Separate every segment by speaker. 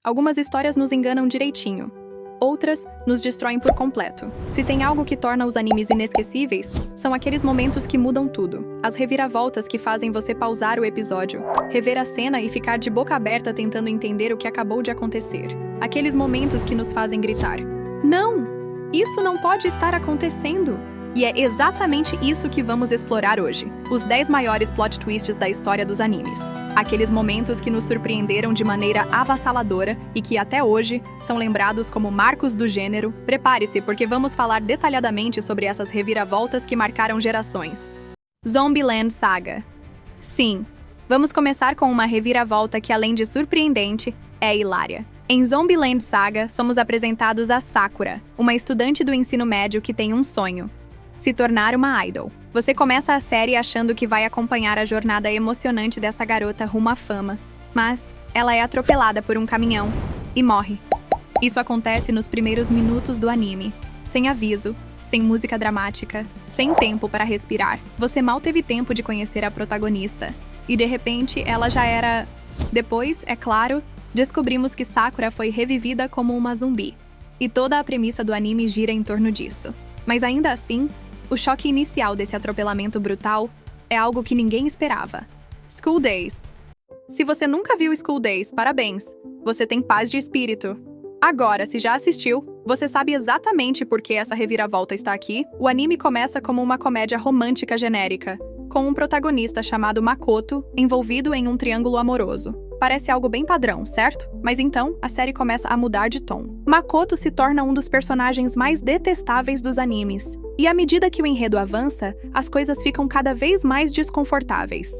Speaker 1: Algumas histórias nos enganam direitinho. Outras nos destroem por completo. Se tem algo que torna os animes inesquecíveis, são aqueles momentos que mudam tudo. As reviravoltas que fazem você pausar o episódio, rever a cena e ficar de boca aberta tentando entender o que acabou de acontecer. Aqueles momentos que nos fazem gritar: "Não! Isso não pode estar acontecendo!" E é exatamente isso que vamos explorar hoje. Os 10 maiores plot twists da história dos animes. Aqueles momentos que nos surpreenderam de maneira avassaladora e que até hoje são lembrados como marcos do gênero. Prepare-se, porque vamos falar detalhadamente sobre essas reviravoltas que marcaram gerações. Zombieland Saga. Sim, vamos começar com uma reviravolta que, além de surpreendente, é hilária. Em Zombieland Saga, somos apresentados a Sakura, uma estudante do ensino médio que tem um sonho: se tornar uma idol. Você começa a série achando que vai acompanhar a jornada emocionante dessa garota rumo à fama, mas ela é atropelada por um caminhão e morre. Isso acontece nos primeiros minutos do anime, sem aviso, sem música dramática, sem tempo para respirar. Você mal teve tempo de conhecer a protagonista, e de repente ela já era... Depois, é claro, descobrimos que Sakura foi revivida como uma zumbi, e toda a premissa do anime gira em torno disso. Mas ainda assim, o choque inicial desse atropelamento brutal é algo que ninguém esperava. School Days. Se você nunca viu School Days, parabéns! Você tem paz de espírito. Agora, se já assistiu, você sabe exatamente por que essa reviravolta está aqui. O anime começa como uma comédia romântica genérica, com um protagonista chamado Makoto envolvido em um triângulo amoroso. Parece algo bem padrão, certo? Mas então, a série começa a mudar de tom. Makoto se torna um dos personagens mais detestáveis dos animes. E à medida que o enredo avança, as coisas ficam cada vez mais desconfortáveis.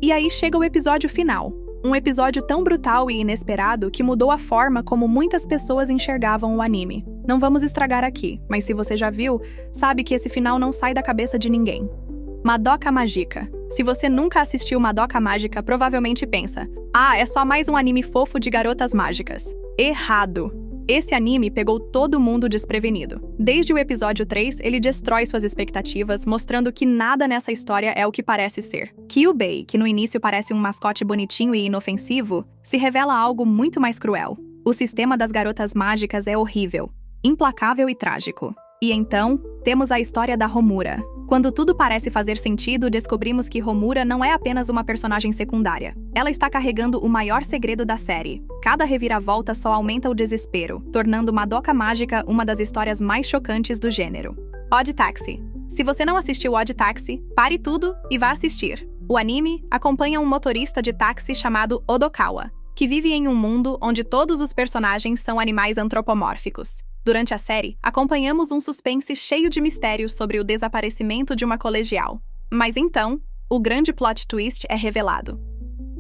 Speaker 1: E aí chega o episódio final. Um episódio tão brutal e inesperado que mudou a forma como muitas pessoas enxergavam o anime. Não vamos estragar aqui, mas se você já viu, sabe que esse final não sai da cabeça de ninguém. Madoka Mágica. Se você nunca assistiu Madoka Mágica, provavelmente pensa: "Ah, é só mais um anime fofo de garotas mágicas." Errado! Esse anime pegou todo mundo desprevenido. Desde o episódio 3, ele destrói suas expectativas, mostrando que nada nessa história é o que parece ser. Kyubei, que no início parece um mascote bonitinho e inofensivo, se revela algo muito mais cruel. O sistema das garotas mágicas é horrível, implacável e trágico. E então, temos a história da Homura. Quando tudo parece fazer sentido, descobrimos que Homura não é apenas uma personagem secundária. Ela está carregando o maior segredo da série. Cada reviravolta só aumenta o desespero, tornando Madoka Mágica uma das histórias mais chocantes do gênero. Odd Taxi. Se você não assistiu Odd Taxi, pare tudo e vá assistir. O anime acompanha um motorista de táxi chamado Odokawa, que vive em um mundo onde todos os personagens são animais antropomórficos. Durante a série, acompanhamos um suspense cheio de mistérios sobre o desaparecimento de uma colegial. Mas então, o grande plot twist é revelado.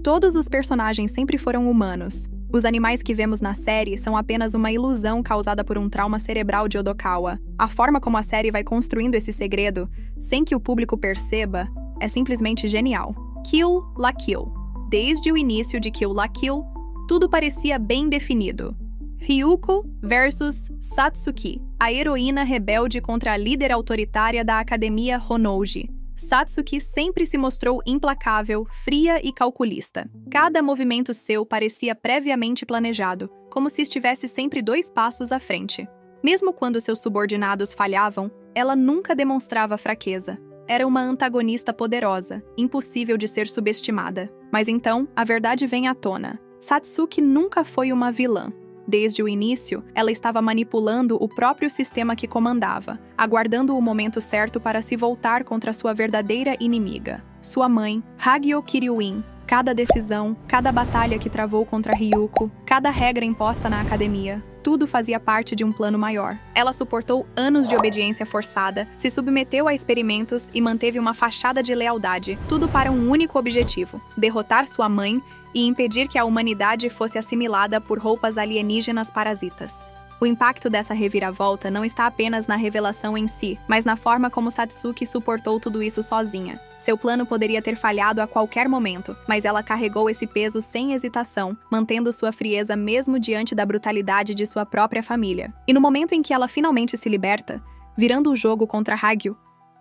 Speaker 1: Todos os personagens sempre foram humanos. Os animais que vemos na série são apenas uma ilusão causada por um trauma cerebral de Odokawa. A forma como a série vai construindo esse segredo, sem que o público perceba, é simplesmente genial. Kill la Kill. Desde o início de Kill la Kill, tudo parecia bem definido. Ryuko versus Satsuki, a heroína rebelde contra a líder autoritária da Academia Honnouji. Satsuki sempre se mostrou implacável, fria e calculista. Cada movimento seu parecia previamente planejado, como se estivesse sempre 2 passos à frente. Mesmo quando seus subordinados falhavam, ela nunca demonstrava fraqueza. Era uma antagonista poderosa, impossível de ser subestimada. Mas então, a verdade vem à tona. Satsuki nunca foi uma vilã. Desde o início, ela estava manipulando o próprio sistema que comandava, aguardando o momento certo para se voltar contra sua verdadeira inimiga, sua mãe, Hagio Kiryuin. Cada decisão, cada batalha que travou contra Ryuko, cada regra imposta na academia, tudo fazia parte de um plano maior. Ela suportou anos de obediência forçada, se submeteu a experimentos e manteve uma fachada de lealdade, tudo para um único objetivo: derrotar sua mãe e impedir que a humanidade fosse assimilada por roupas alienígenas parasitas. O impacto dessa reviravolta não está apenas na revelação em si, mas na forma como Satsuki suportou tudo isso sozinha. Seu plano poderia ter falhado a qualquer momento, mas ela carregou esse peso sem hesitação, mantendo sua frieza mesmo diante da brutalidade de sua própria família. E no momento em que ela finalmente se liberta, virando o jogo contra Hagio,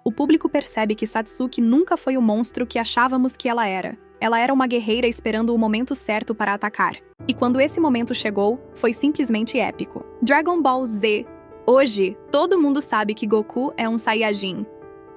Speaker 1: o público percebe que Satsuki nunca foi o monstro que achávamos que ela era. Ela era uma guerreira esperando o momento certo para atacar. E quando esse momento chegou, foi simplesmente épico. Dragon Ball Z. Hoje, todo mundo sabe que Goku é um Saiyajin.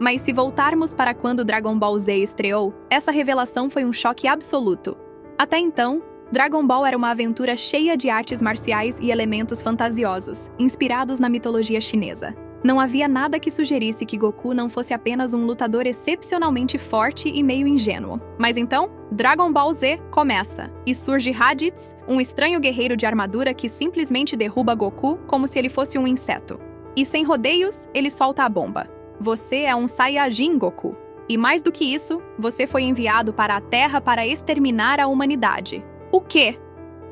Speaker 1: Mas se voltarmos para quando Dragon Ball Z estreou, essa revelação foi um choque absoluto. Até então, Dragon Ball era uma aventura cheia de artes marciais e elementos fantasiosos, inspirados na mitologia chinesa. Não havia nada que sugerisse que Goku não fosse apenas um lutador excepcionalmente forte e meio ingênuo. Mas então, Dragon Ball Z começa, e surge Raditz, um estranho guerreiro de armadura que simplesmente derruba Goku como se ele fosse um inseto. E sem rodeios, ele solta a bomba. Você é um Saiyajin, Goku. E mais do que isso, você foi enviado para a Terra para exterminar a humanidade. O quê?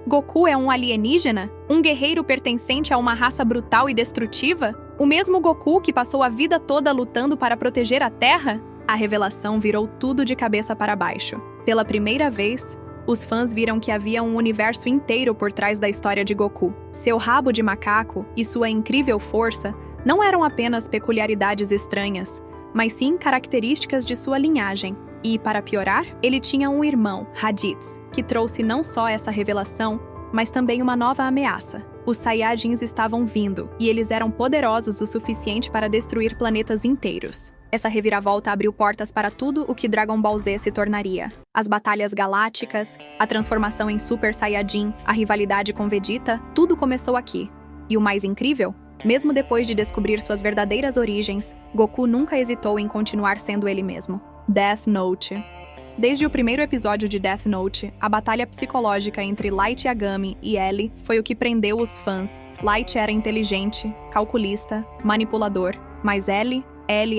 Speaker 1: Goku é um alienígena? Um guerreiro pertencente a uma raça brutal e destrutiva? O mesmo Goku que passou a vida toda lutando para proteger a Terra? A revelação virou tudo de cabeça para baixo. Pela primeira vez, os fãs viram que havia um universo inteiro por trás da história de Goku. Seu rabo de macaco e sua incrível força não eram apenas peculiaridades estranhas, mas sim características de sua linhagem. E, para piorar, ele tinha um irmão, Raditz, que trouxe não só essa revelação, mas também uma nova ameaça. Os Saiyajins estavam vindo, e eles eram poderosos o suficiente para destruir planetas inteiros. Essa reviravolta abriu portas para tudo o que Dragon Ball Z se tornaria. As batalhas galácticas, a transformação em Super Saiyajin, a rivalidade com Vegeta, tudo começou aqui. E o mais incrível? Mesmo depois de descobrir suas verdadeiras origens, Goku nunca hesitou em continuar sendo ele mesmo. Death Note. Desde o primeiro episódio de Death Note, a batalha psicológica entre Light Yagami e L foi o que prendeu os fãs. Light era inteligente, calculista, manipulador, mas L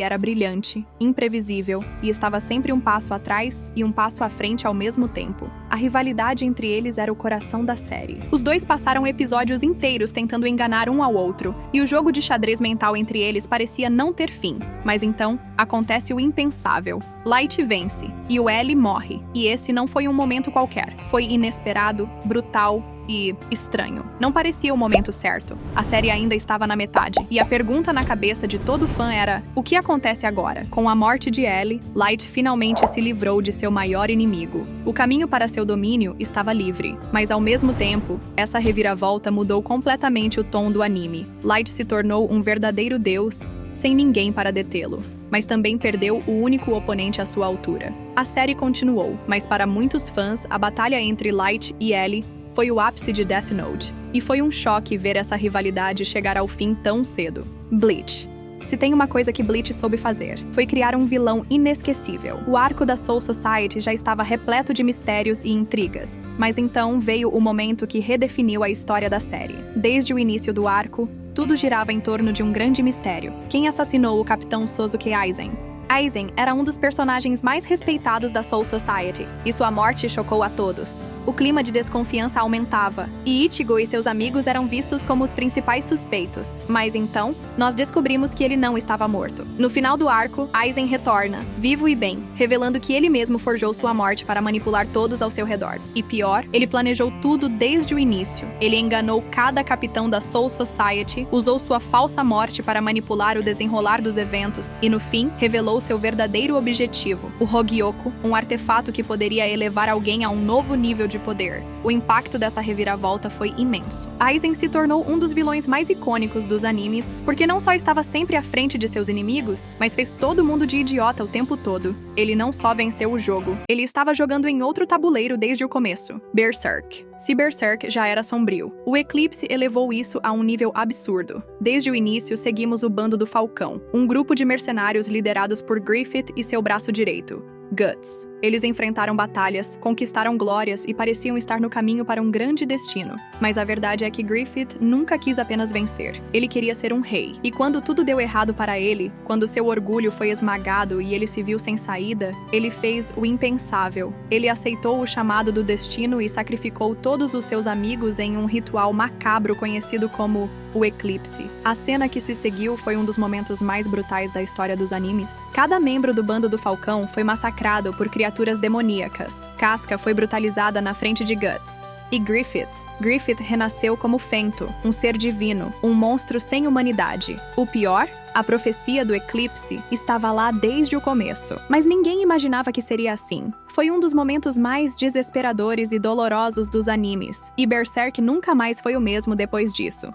Speaker 1: era brilhante, imprevisível e estava sempre um passo atrás e um passo à frente ao mesmo tempo. A rivalidade entre eles era o coração da série. Os dois passaram episódios inteiros tentando enganar um ao outro, e o jogo de xadrez mental entre eles parecia não ter fim. Mas então, acontece o impensável. Light vence, e o L morre. E esse não foi um momento qualquer. Foi inesperado, brutal e estranho. Não parecia o momento certo. A série ainda estava na metade, e a pergunta na cabeça de todo fã era: o que acontece agora? Com a morte de L, Light finalmente se livrou de seu maior inimigo. O caminho para seu domínio estava livre, mas ao mesmo tempo, essa reviravolta mudou completamente o tom do anime. Light se tornou um verdadeiro deus, sem ninguém para detê-lo. Mas também perdeu o único oponente à sua altura. A série continuou, mas para muitos fãs, a batalha entre Light e L foi o ápice de Death Note, e foi um choque ver essa rivalidade chegar ao fim tão cedo. Bleach. Se tem uma coisa que Bleach soube fazer, foi criar um vilão inesquecível. O arco da Soul Society já estava repleto de mistérios e intrigas, mas então veio o momento que redefiniu a história da série. Desde o início do arco, tudo girava em torno de um grande mistério. Quem assassinou o Capitão Sosuke Aizen? Aizen era um dos personagens mais respeitados da Soul Society, e sua morte chocou a todos. O clima de desconfiança aumentava, e Ichigo e seus amigos eram vistos como os principais suspeitos. Mas então, nós descobrimos que ele não estava morto. No final do arco, Aizen retorna, vivo e bem, revelando que ele mesmo forjou sua morte para manipular todos ao seu redor. E pior, ele planejou tudo desde o início. Ele enganou cada capitão da Soul Society, usou sua falsa morte para manipular o desenrolar dos eventos, e no fim, revelou seu verdadeiro objetivo, o Hogyoku, um artefato que poderia elevar alguém a um novo nível de poder. O impacto dessa reviravolta foi imenso. Aizen se tornou um dos vilões mais icônicos dos animes, porque não só estava sempre à frente de seus inimigos, mas fez todo mundo de idiota o tempo todo. Ele não só venceu o jogo, ele estava jogando em outro tabuleiro desde o começo, Berserk. Se Berserk já era sombrio, o Eclipse elevou isso a um nível absurdo. Desde o início, seguimos o Bando do Falcão, um grupo de mercenários liderados por Griffith e seu braço direito, Guts. Eles enfrentaram batalhas, conquistaram glórias e pareciam estar no caminho para um grande destino. Mas a verdade é que Griffith nunca quis apenas vencer. Ele queria ser um rei. E quando tudo deu errado para ele, quando seu orgulho foi esmagado e ele se viu sem saída, ele fez o impensável. Ele aceitou o chamado do destino e sacrificou todos os seus amigos em um ritual macabro conhecido como o Eclipse. A cena que se seguiu foi um dos momentos mais brutais da história dos animes. Cada membro do Bando do Falcão foi massacrado por criaturas demoníacas. Casca foi brutalizada na frente de Guts. E Griffith? Griffith renasceu como Fento, um ser divino, um monstro sem humanidade. O pior? A profecia do eclipse estava lá desde o começo, mas ninguém imaginava que seria assim. Foi um dos momentos mais desesperadores e dolorosos dos animes, e Berserk nunca mais foi o mesmo depois disso.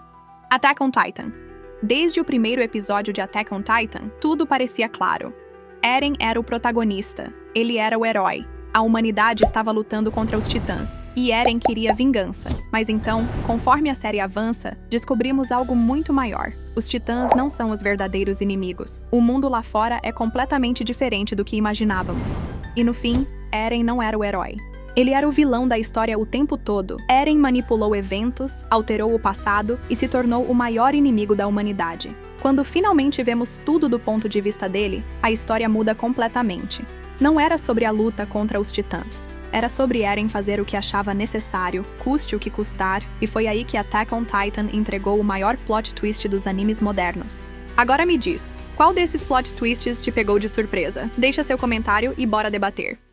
Speaker 1: Attack on Titan. Desde o primeiro episódio de Attack on Titan, tudo parecia claro. Eren era o protagonista, ele era o herói. A humanidade estava lutando contra os titãs, e Eren queria vingança. Mas então, conforme a série avança, descobrimos algo muito maior. Os titãs não são os verdadeiros inimigos. O mundo lá fora é completamente diferente do que imaginávamos. E no fim, Eren não era o herói. Ele era o vilão da história o tempo todo. Eren manipulou eventos, alterou o passado e se tornou o maior inimigo da humanidade. Quando finalmente vemos tudo do ponto de vista dele, a história muda completamente. Não era sobre a luta contra os titãs. Era sobre Eren fazer o que achava necessário, custe o que custar, e foi aí que Attack on Titan entregou o maior plot twist dos animes modernos. Agora me diz, qual desses plot twists te pegou de surpresa? Deixa seu comentário e bora debater.